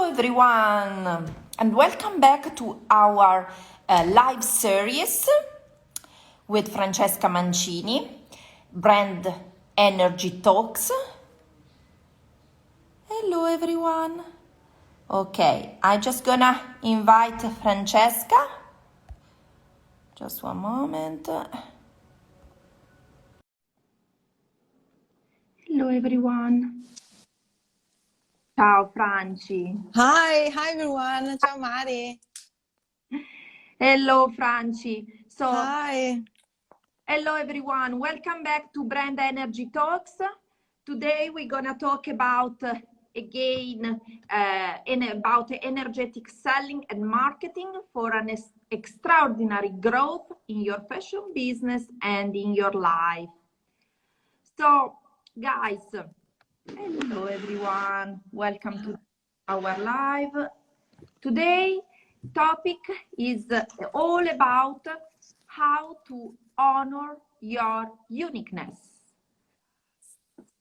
Hello everyone and welcome back to our live series with Francesca Mancini, Brand Energy Talks. Hello everyone. Okay, I just gonna invite Francesca. Just one moment. Hello everyone. Ciao Franci. Hi everyone. Ciao Mari. Hello Franci. Hi. Hello everyone. Welcome back to Brand Energy Talks. Today we're gonna talk about about energetic selling and marketing for an extraordinary growth in your fashion business and in your life. So guys, hello everyone. Welcome to our live. Today topic is all about how to honor your uniqueness.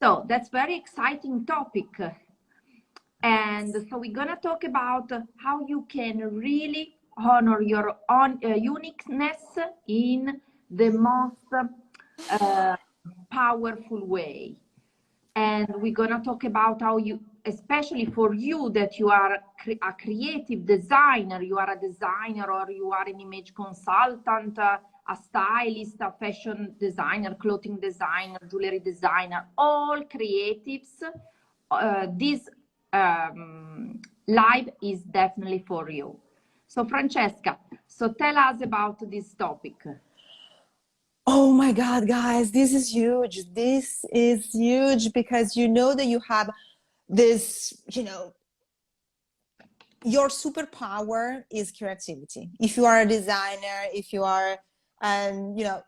So that's very exciting topic. And so we're gonna talk about how you can really honor your own uniqueness in the most powerful way. And we're gonna talk about how you, especially for you that you are a creative designer, you are a designer or you are an image consultant, a stylist, a fashion designer, clothing designer, jewelry designer, all creatives, this live is definitely for you. So Francesca, so tell us about this topic. Oh my God, guys, this is huge. This is huge because you know that you have this, your superpower is creativity. If you are a designer, if you are,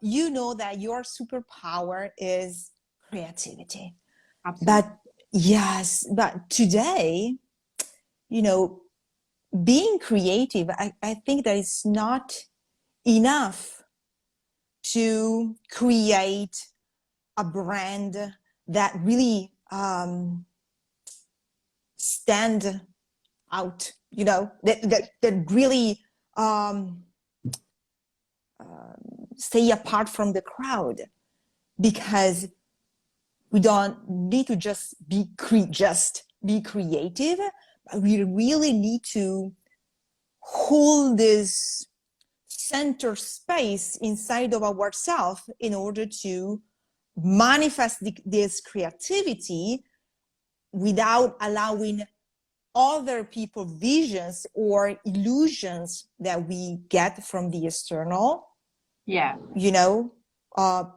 you know that your superpower is creativity. Absolutely. But yes, but today, being creative, I think that it's not enough to create a brand that really stand out, that really stay apart from the crowd, because we don't need to just be creative, but we really need to hold this center space inside of ourselves in order to manifest this creativity without allowing other people's visions or illusions that we get from the external,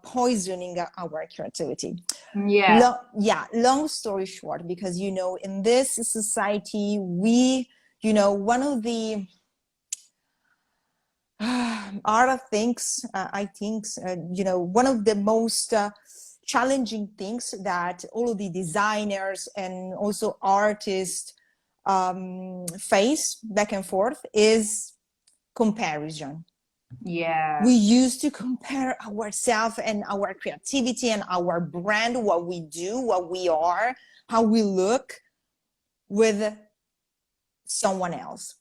poisoning our creativity. Long story short, because in this society we one of the other things, I think, one of the most challenging things that all of the designers and also artists face back and forth is comparison. Yeah. We used to compare ourselves and our creativity and our brand, what we do, what we are, how we look with someone else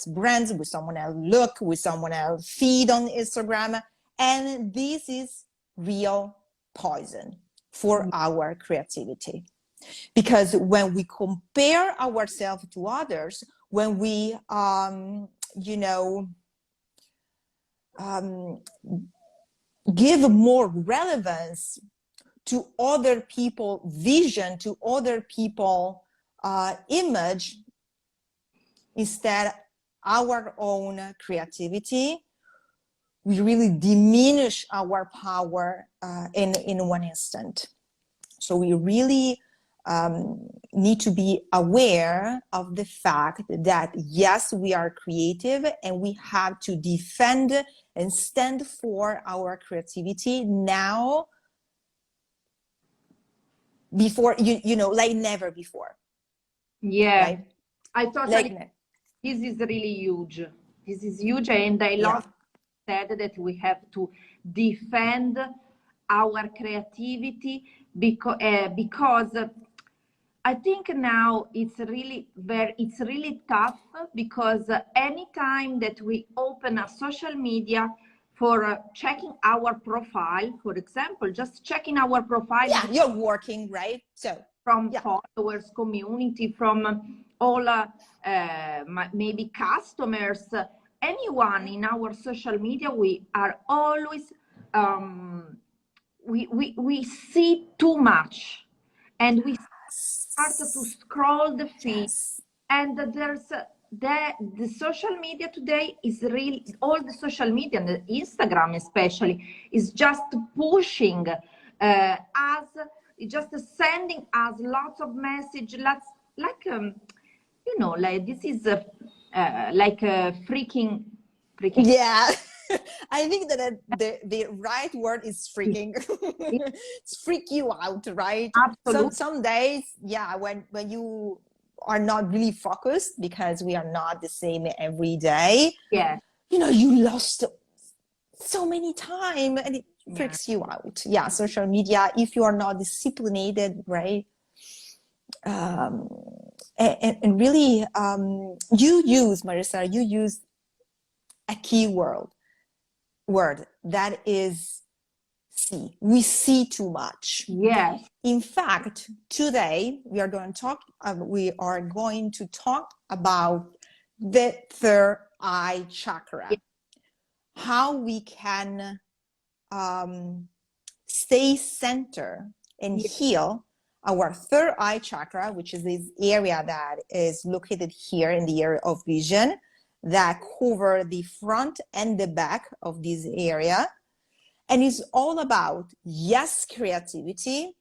brands, with someone else look, with someone else feed on Instagram. And this is real poison for our creativity, because when we compare ourselves to others, when we give more relevance to other people's vision, to other people's image, instead our own creativity, we really diminish our power in one instant. So we really need to be aware of the fact that yes, we are creative and we have to defend and stand for our creativity now, before like never before. Right? I totally. This is really huge. This is huge, and I love said that we have to defend our creativity because I think now it's really tough because anytime that we open a social media for checking our profile, for example, just checking our profile. Yeah, you're working, right? So from yeah. followers, community, from all maybe customers, anyone in our social media, we are always we see too much, and we start to scroll the feed, Yes. and there's the social media today is really, all the social media, and the Instagram especially, is just pushing us, just sending us lots of message, lots, like you know, like this is like a freaking. Yeah. I think that the right word is freaking. It's freak you out, right? Absolutely. Some days, yeah, when you are not really focused, because we are not the same every day. Yeah. You know, you lost so many time and it freaks you out. Yeah, social media, if you are not disciplined, right? And really, you use, Marissa, you use a key word that is see. We see too much. Yes. In fact, today we are going to talk about the third eye chakra. Yeah. How we can stay centered and heal our third eye chakra, which is this area that is located here in the area of vision, that cover the front and the back of this area. And it's all about, yes, creativity,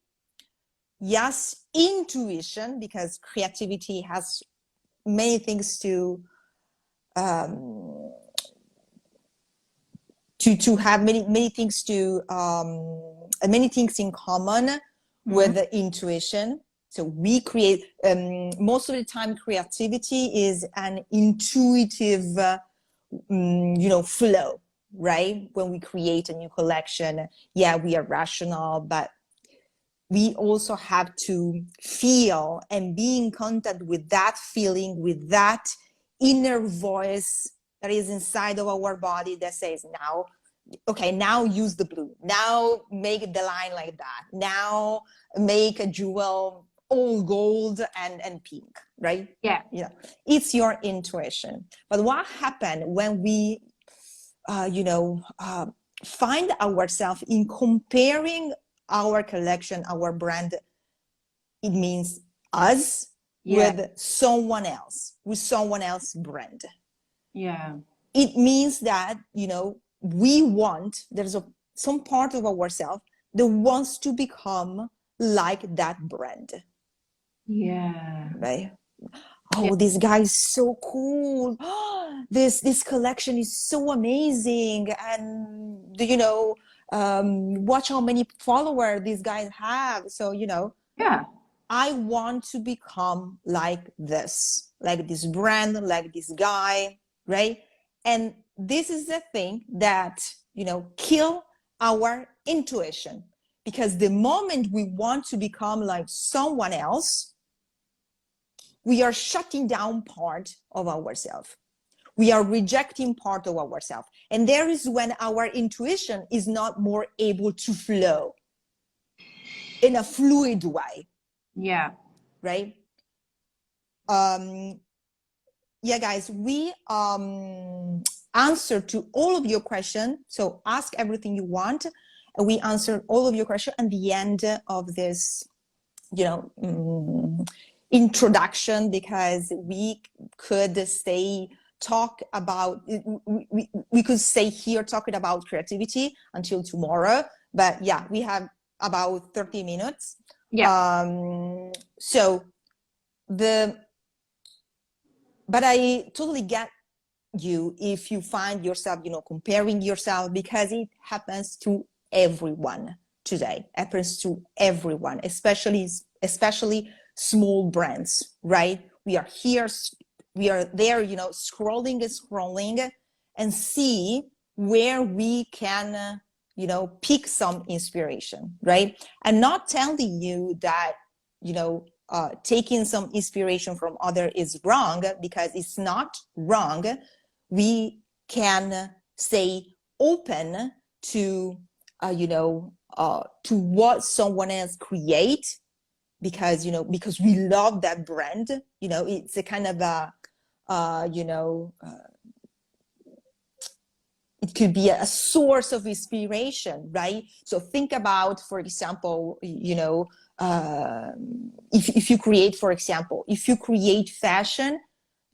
yes, intuition, because creativity has many things to have many things in common with the intuition. So we create, most of the time, creativity is an intuitive, flow, right? When we create a new collection, yeah, we are rational, but we also have to feel and be in contact with that feeling, with that inner voice that is inside of our body that says, now, okay, now use the blue, now make the line like that, now make a jewel all gold and pink, right? Yeah. Yeah, it's your intuition. But what happened when we find ourselves in comparing our collection, our brand, it means us, with someone else, with someone else's brand. Yeah. It means that, we want, there's some part of ourselves that wants to become like that brand. Yeah. Right? Oh, this guy is so cool. This collection is so amazing. And watch how many followers these guys have. So, Yeah. I want to become like this brand, like this guy, right? And this is the thing that, kill our intuition. Because the moment we want to become like someone else, we are shutting down part of ourselves. We are rejecting part of ourselves. And there is when our intuition is not more able to flow in a fluid way. Yeah. Right? Yeah, guys, we answer to all of your questions. So ask everything you want. And we answer all of your questions at the end of this, introduction, because we could we could stay here talking about creativity until tomorrow. But yeah, we have about 30 minutes. Yeah. But I totally get you if you find yourself, comparing yourself, because it happens to everyone today. It happens to everyone, especially small brands, right? We are there, scrolling and see where we can, pick some inspiration, right? And not telling you that, taking some inspiration from other is wrong, because it's not wrong. We can stay open to, to what someone else create, because, because we love that brand. It's a kind of a, it could be a source of inspiration, right? So think about, for example, if you create, for example, if you create fashion,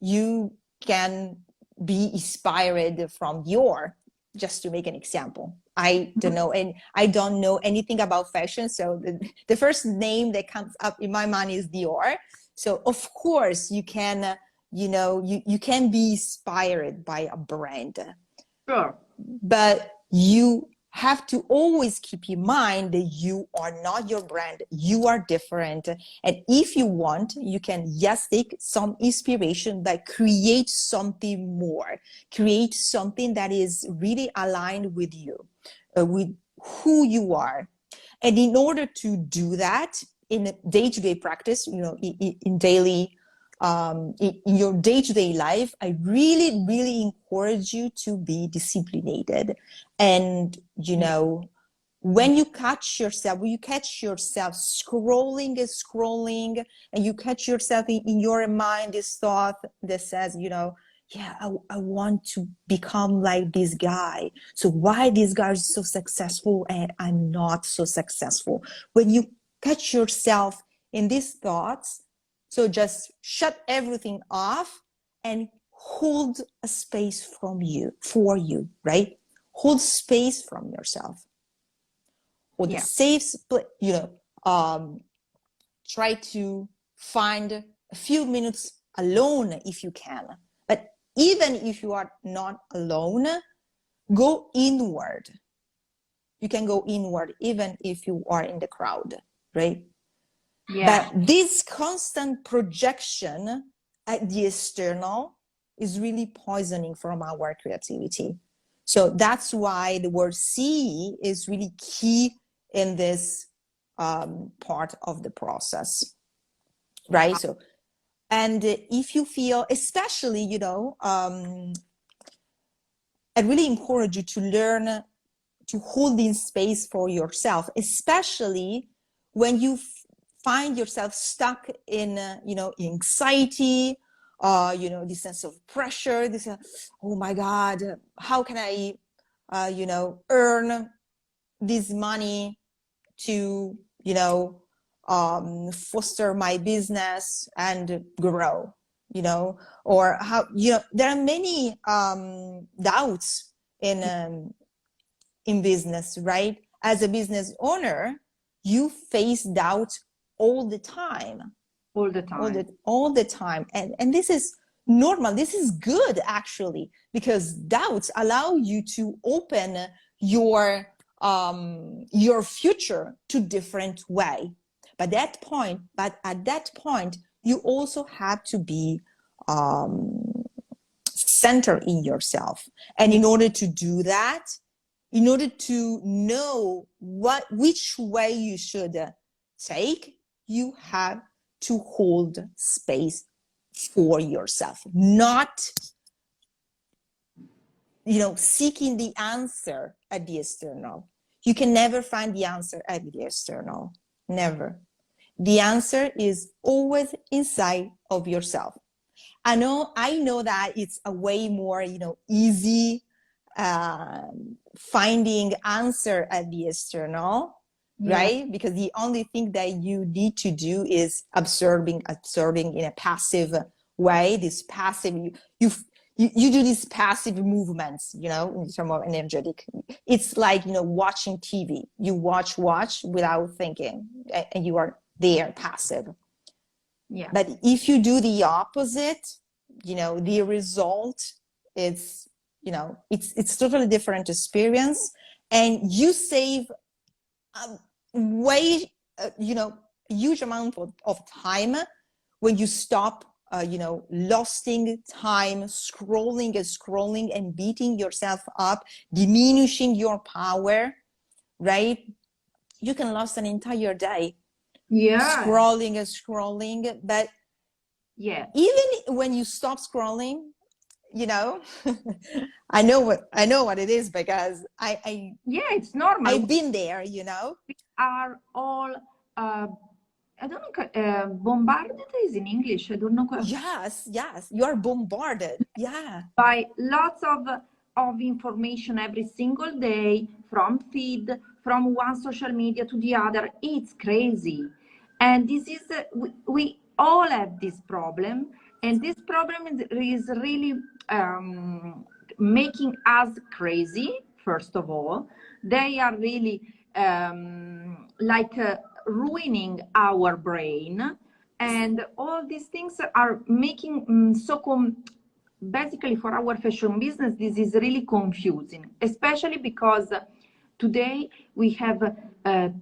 you can be inspired from Dior, just to make an example. I don't know, and I don't know anything about fashion, so the first name that comes up in my mind is Dior. So of course you can, you can be inspired by a brand. Sure. But you have to always keep in mind that you are not your brand. You are different. And if you want, you can, yes, take some inspiration, but create something more. Create something that is really aligned with you, with who you are. And in order to do that in day-to-day practice, in daily, in your day-to-day life, I really, really encourage you to be disciplined. And, when you catch yourself scrolling, and you catch yourself in your mind this thought that says, I want to become like this guy. So why this guy is so successful and I'm not so successful? When you catch yourself in these thoughts, so just shut everything off and hold a space for you, right? Hold space from yourself. Hold a safe split, try to find a few minutes alone if you can. But even if you are not alone, go inward. You can go inward even if you are in the crowd, right? Yeah. But this constant projection at the external is really poisoning from our creativity. So that's why the word see is really key in this part of the process, right? So, and if you feel, especially, I really encourage you to learn to hold in space for yourself, especially when you find yourself stuck in, anxiety, this sense of pressure, this, oh my God, how can I, earn this money to, foster my business and grow, or how, there are many doubts in business, right? As a business owner, you face doubt all the time. All the time. All the time. And this is normal. This is good, actually, because doubts allow you to open your future to different way. But at that point, you also have to be centered in yourself. And in order to do that, in order to know which way you should take, you have to hold space for yourself, not, seeking the answer at the external. You can never find the answer at the external, never. The answer is always inside of yourself. I know that it's a way more, easy finding answer at the external, right? Because the only thing that you need to do is absorbing in a passive way. This passive, you do these passive movements, in terms of energetic. It's like, watching TV. You watch without thinking, and you are there passive. Yeah. But if you do the opposite, the result is, it's totally different experience, and you save huge amount of time when you stop, losing time scrolling and beating yourself up, diminishing your power, right? You can lose an entire day Yeah. scrolling. But Yeah. even when you stop scrolling, you know, I know what it is, because Yeah, it's normal. I've been there, you know. We are all, I don't know, bombarded is in English. I don't know. Yes, you are bombarded. Yeah. By lots of information every single day, from feed, from one social media to the other. It's crazy. And this is, we all have this problem. And this problem is really making us crazy, first of all. They are really ruining our brain. And all these things are making basically for our fashion business, this is really confusing, especially because today we have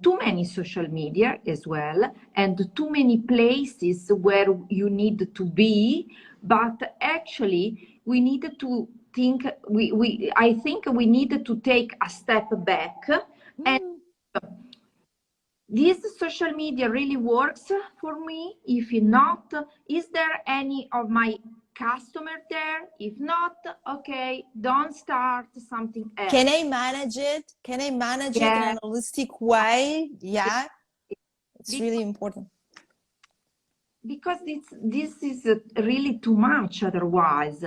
too many social media as well, and too many places where you need to be. But actually we need to think, I think we need to take a step back. And this social media really works for me? If not, is there any of my customer there? If not, okay, don't start something else. Can I manage it? Can I manage it in a holistic way? Yeah, it's really important. Because this is really too much otherwise.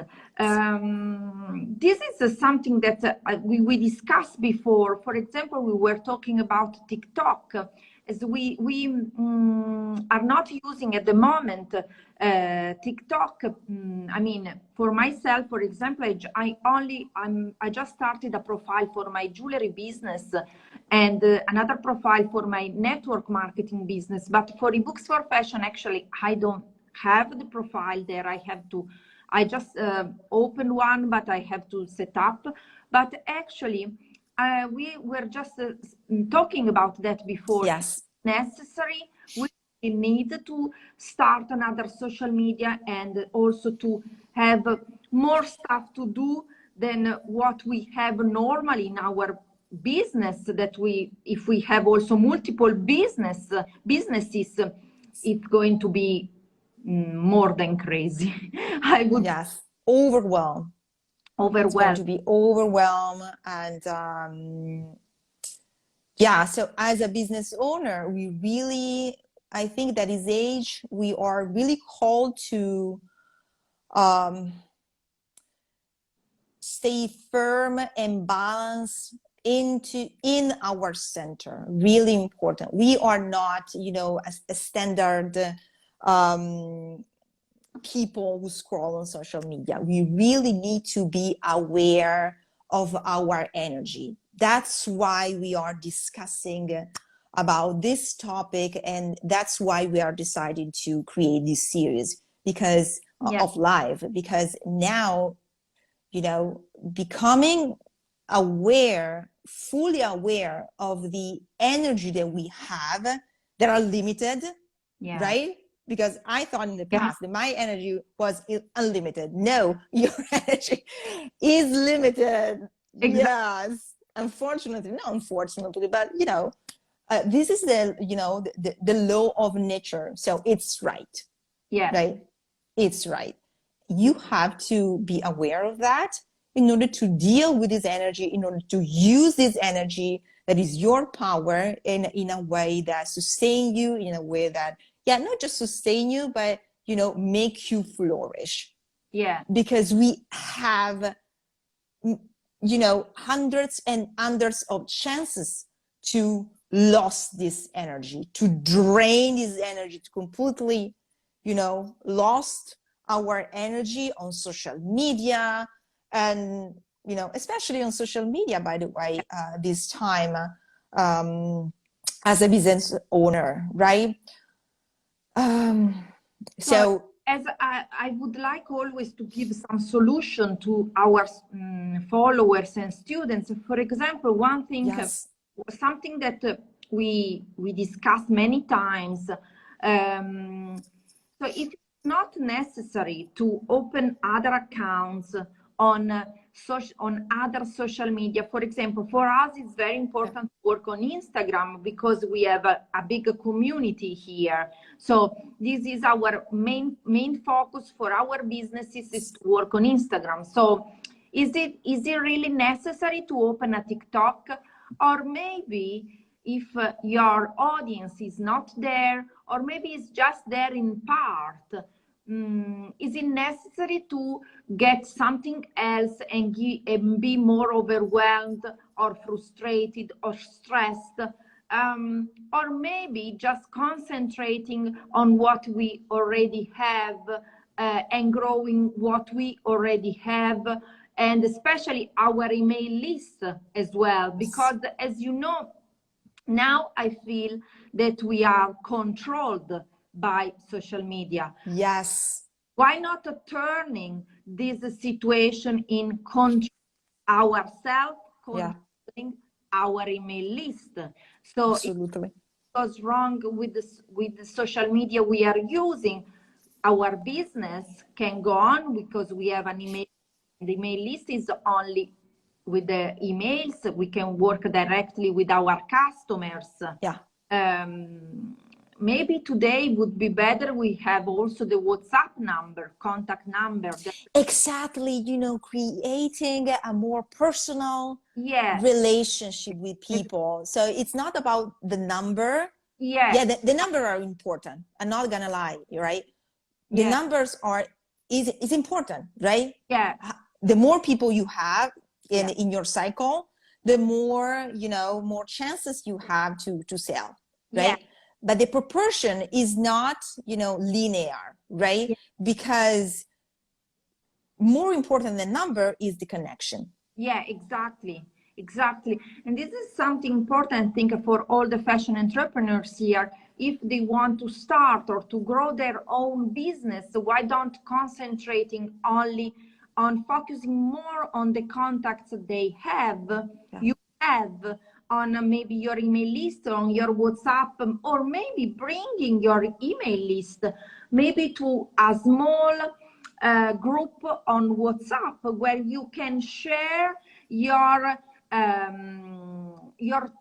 This is something that we discussed before. For example, we were talking about TikTok, as we are not using at the moment TikTok. I mean, for myself, for example, I just started a profile for my jewelry business and another profile for my network marketing business. But for ebooks for fashion, actually, I don't have the profile there. I just opened one, but I have to set up. But actually, we were just talking about that before. Yes. Necessary. We need to start another social media, and also to have more stuff to do than what we have normally in our business. That if we have also multiple businesses, it's going to be more than crazy. I would. Yes, overwhelmed. It's going to be overwhelmed. And yeah, so as a business owner, I think that this age, we are really called to stay firm and balanced in our center. Really important. We are not, a standard people who scroll on social media. We really need to be aware of our energy. That's why we are discussing about this topic, and that's why we are deciding to create this series of live, because now, becoming aware, fully aware of the energy that we have that are limited, right? Because I thought in the past that my energy was unlimited. No, your energy is limited. Exactly. Yes, unfortunately, not unfortunately, but this is the law of nature. So it's right. Yeah. Right. It's right. You have to be aware of that in order to deal with this energy, in order to use this energy that is your power in a way that sustain you, in a way that, not just sustain you, but, make you flourish. Yeah. Because we have, hundreds and hundreds of chances to lose this energy, to drain this energy, to completely, lost our energy on social media. And, especially on social media, by the way, this time, as a business owner, right? So as I would like always to give some solution to our followers and students. For example, one thing, something that we discussed many times. So if it's not necessary to open other accounts on other social media. For example, for us, it's very important to work on Instagram because we have a big community here. So this is our main focus for our businesses, is to work on Instagram. So is it really necessary to open a TikTok? Or maybe if your audience is not there, or maybe it's just there in part, is it necessary to get something else and be more overwhelmed or frustrated or stressed? Or maybe just concentrating on what we already have and growing what we already have, and especially our email list as well, because as you know, now I feel that we are controlled by social media. Yes. Why not turning this situation in control ourselves, controlling our email list? So absolutely. If what's wrong with the social media we are using, our business can go on because we have an email. The email list is only with the emails. We can work directly with our customers. Maybe today would be better we have also the WhatsApp number, contact number. Exactly, you know, creating a more personal relationship with people. So it's not about the number. The number are important. I'm not gonna lie, right? The numbers is important, right? The more people you have in your cycle, the more, you know, more chances you have to sell, right? But the proportion is not, you know, linear, right? Because more important than number is the connection. Exactly. And this is something important, I think, for all the fashion entrepreneurs here. If they want to start or to grow their own business, why don't concentrating only on focusing more on the contacts they have, you have on maybe your email list, on your WhatsApp, or maybe bringing your email list maybe to a small group on WhatsApp where you can share your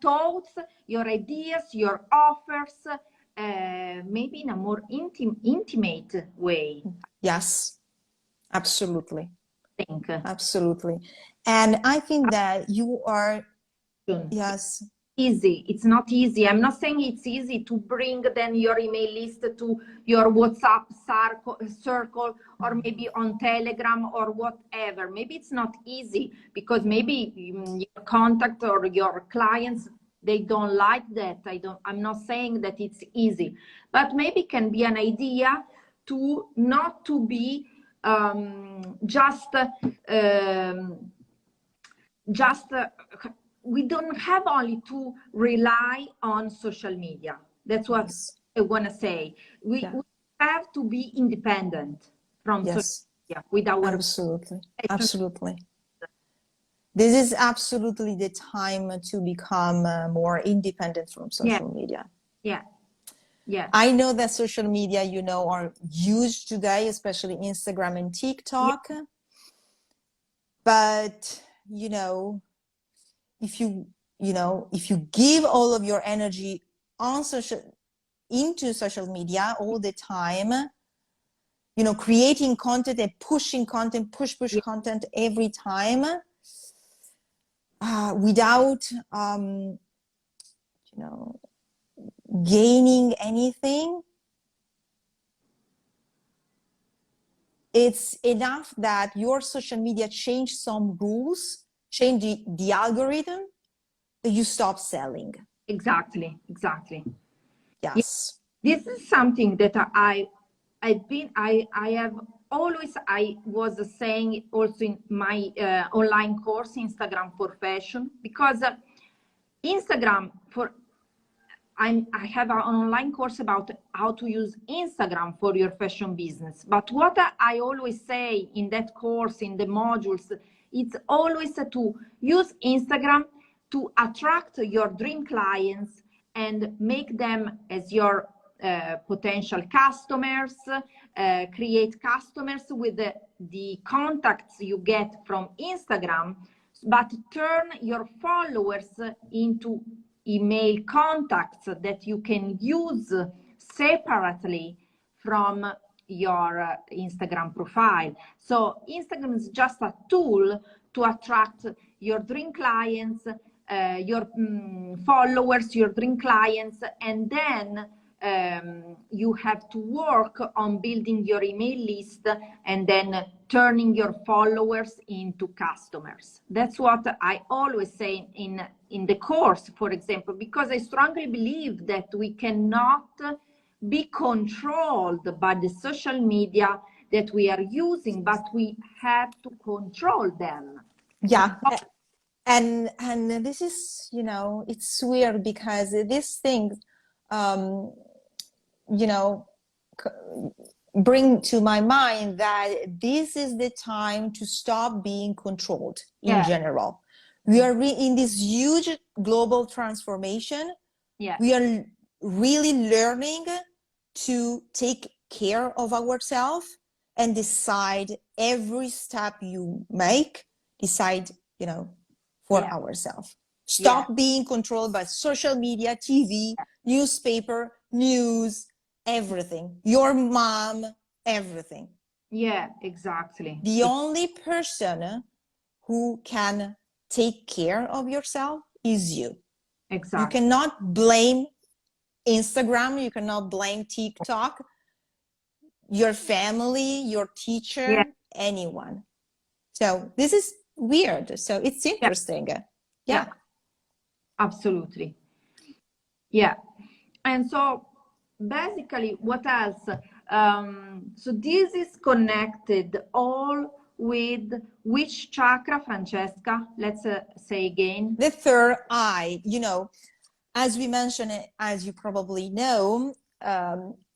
thoughts, your ideas, your offers, maybe in a more intimate way. Yes, absolutely. Absolutely. And I think that you are, easy. It's not easy. I'm not saying it's easy to bring then your email list to your WhatsApp circle, or maybe on Telegram or whatever. Maybe it's not easy because maybe your contact or your clients, they don't like that. I'm not saying that it's easy, but maybe it can be an idea to not to be we don't have only to rely on social media. That's what I want to say. We have to be independent from social media with our absolutely. This is absolutely the time to become more independent from social media. I know that social media, you know, are used today, especially Instagram and TikTok. But, you know, if you give all of your energy into social media all the time, you know, creating content and pushing content, push content every time, without, you know, gaining anything, it's enough that your social media change some rules, change the algorithm, that you stop selling. Exactly. Yes. This is something that I was saying also in my online course, Instagram for Fashion, because Instagram I have an online course about how to use Instagram for your fashion business. But what I always say in that course, in the modules, it's always to use Instagram to attract your dream clients and make them as your potential customers, create customers with the contacts you get from Instagram, but turn your followers into email contacts that you can use separately from your Instagram profile. So Instagram is just a tool to attract your dream clients, your followers, your dream clients, and then you have to work on building your email list and then turning your followers into customers. That's what I always say in the course, for example, because I strongly believe that we cannot be controlled by the social media that we are using, but we have to control them. Yeah. And this is, you know, it's weird because these things, you know, bring to my mind that this is the time to stop being controlled in general. We are in this huge global transformation. We are really learning to take care of ourselves and decide every step you make, decide, you know, for ourselves. Stop being controlled by social media, TV, newspaper, news, everything. Your mom, everything. Yeah, exactly. The only person who can take care of yourself is you. Exactly. You cannot blame Instagram, you cannot blame TikTok, your family, your teacher, anyone. So this is weird. So it's interesting. Yeah. Absolutely. Yeah. And so basically what else? So this is connected all with which chakra, Francesca? Let's say again. The third eye, you know, as we mentioned, as you probably know,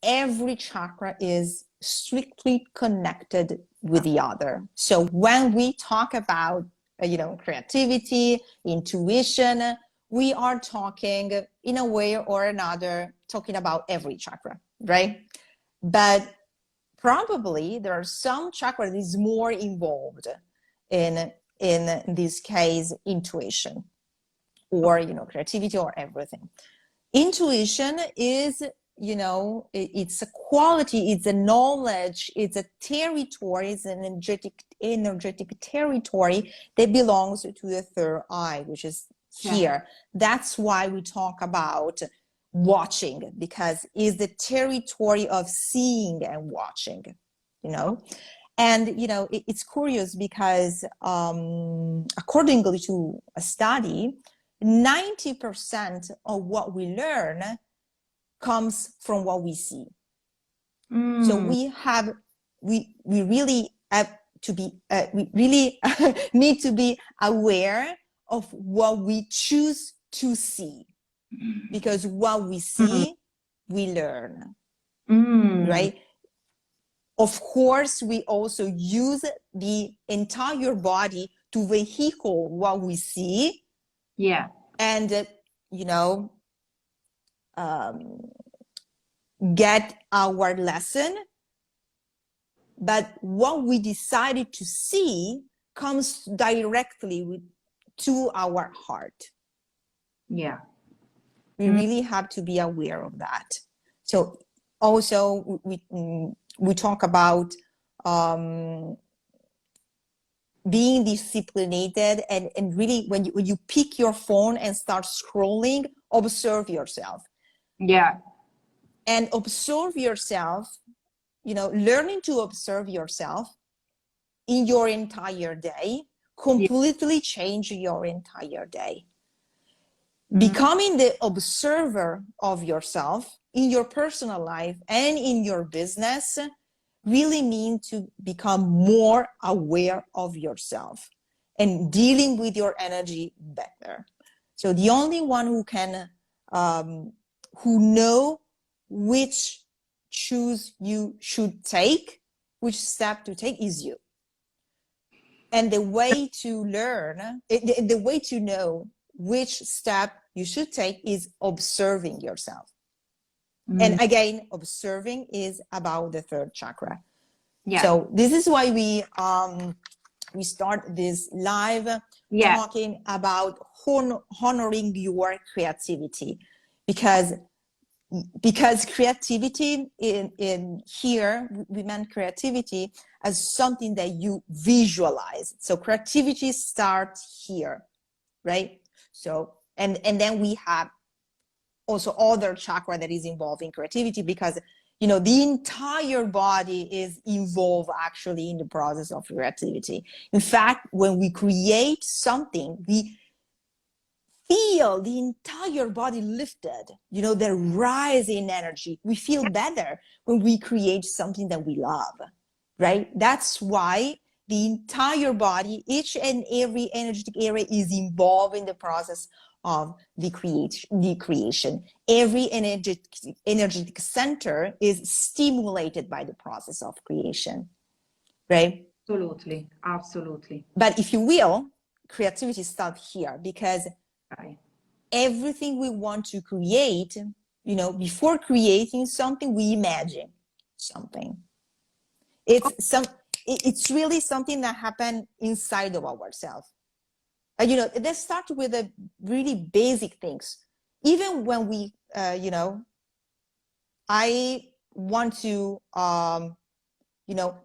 every chakra is strictly connected with the other. So when we talk about, you know, creativity, intuition, we are talking in a way or another, talking about every chakra, right? But probably there are some chakra that is more involved in this case, intuition, or, you know, creativity or everything. Intuition is, you know, it's a quality, it's a knowledge, it's a territory, it's an energetic territory that belongs to the third eye, which is here. That's why we talk about watching, because it's the territory of seeing and watching, you know. And, you know, it's curious because accordingly to a study, 90% of what we learn comes from what we see. So we really have to be, we really need to be aware of what we choose to see, because what we see, we learn, right? Of course, we also use the entire body to vehicle what we see. Yeah. And, you know, get our lesson. But what we decided to see comes directly to our heart. Yeah. We really have to be aware of that. So also we talk about being disciplined, and really when you pick your phone and start scrolling, observe yourself. Yeah. And observe yourself, you know, learning to observe yourself in your entire day completely change your entire day. Becoming the observer of yourself in your personal life and in your business really means to become more aware of yourself and dealing with your energy better. So the only one who can, who know which choose you should take, which step to take, is you. And the way to learn, the way to know which step you should take is observing yourself. And again, observing is about the third chakra. Yeah. So this is why we start this live talking about honoring your creativity, because creativity in here, we meant creativity as something that you visualize. So creativity starts here, right? So and then we have also other chakra that is involved in creativity, because the entire body is involved actually in the process of creativity. In fact, when we create something, we feel the entire body lifted, the rise in energy. We feel better when we create something that we love, right? That's why the entire body, each and every energetic area is involved in the process of the creation. Every energetic center is stimulated by the process of creation, right? Absolutely, absolutely. But if you will, creativity starts here, because everything we want to create, before creating something, we imagine something. It's really something that happened inside of ourselves. Let's start with the really basic things. Even when we, I want to,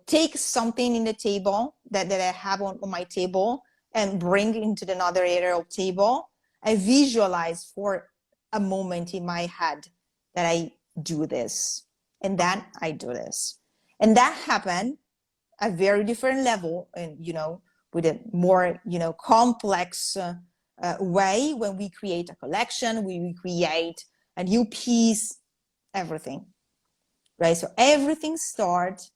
take something in the table that I have on my table and bring into another area of table. I visualize for a moment in my head that I do this, and then I do this. And that happened at a very different level, and, with a more, complex way when we create a collection, we create a new piece, everything, right? So everything starts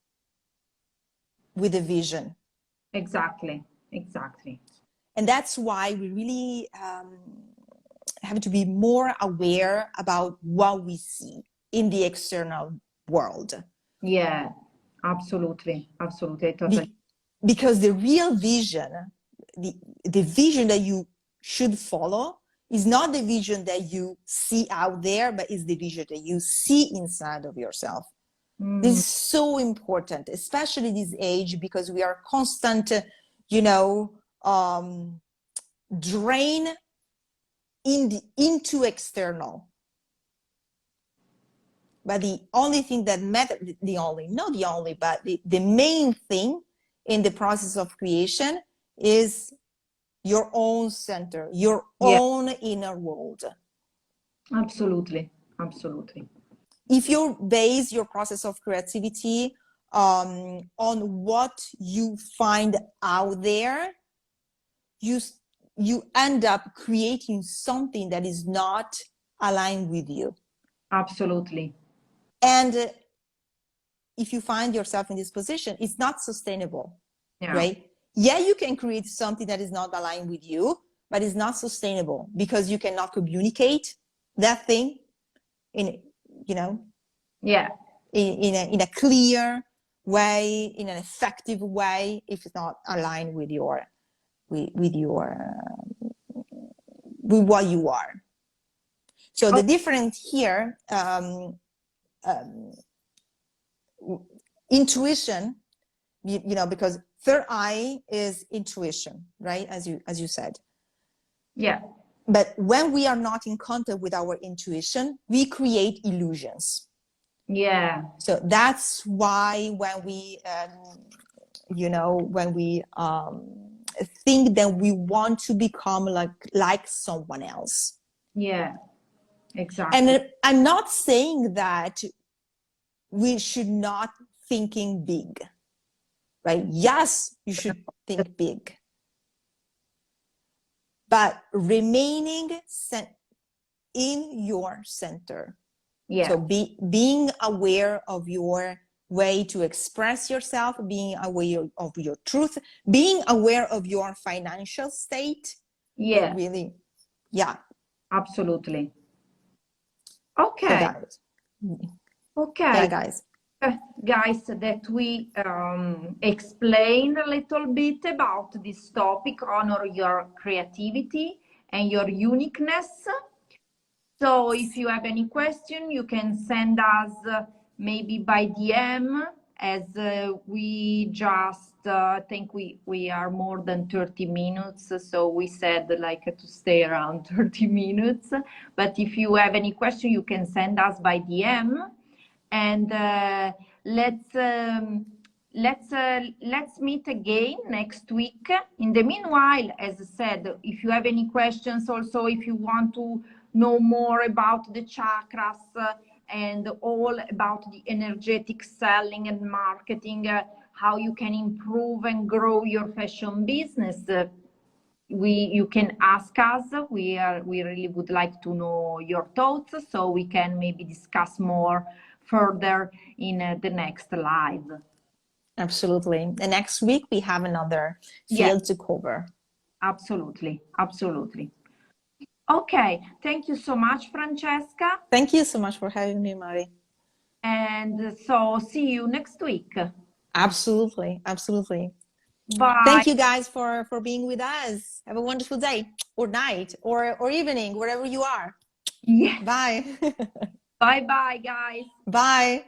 with a vision. Exactly. And that's why we really have to be more aware about what we see in the external world. Yeah, absolutely. Totally. Because the real vision, the vision that you should follow is not the vision that you see out there, but is the vision that you see inside of yourself. This is so important, especially this age, because we are constant, drain into external. But the only thing that matters, not the only, but the main thing in the process of creation is your own center, your own inner world. Absolutely. If you base your process of creativity on what you find out there, you end up creating something that is not aligned with you. Absolutely. And if you find yourself in this position, it's not sustainable, right? Yeah, you can create something that is not aligned with you, but it's not sustainable, because you cannot communicate that thing in a clear way, in an effective way, if it's not aligned with what you are. So the difference here, intuition, because third eye is intuition, right? As you said. Yeah. But when we are not in contact with our intuition, we create illusions. Yeah. So that's why when we, think that we want to become like someone else. Yeah, exactly. And I'm not saying that we should not thinking big, right? Yes, you should think big, but remaining in your center. Yeah. So being aware of your way to express yourself, being aware of your truth, being aware of your financial state. Yeah. Really, yeah. Absolutely. Okay. Okay. Yeah, guys. Guys, that we explain a little bit about this topic, honor your creativity and your uniqueness. So if you have any question, you can send us maybe by DM, as we just think we are more than 30 minutes. So we said like to stay around 30 minutes. But if you have any question, you can send us by DM. And let's meet again next week. In the meanwhile, as I said, if you have any questions, also if you want to know more about the chakras and all about the energetic selling and marketing, how you can improve and grow your fashion business, you can ask us. We really would like to know your thoughts, so we can maybe discuss more further in the next live. Absolutely. And next week we have another field to cover. Absolutely. Okay, thank you so much, Francesca. Thank you so much for having me, Mari. And so see you next week. Absolutely. Bye. Thank you guys for being with us. Have a wonderful day or night or evening, wherever you are. Yeah. Bye. Bye, guys. Bye.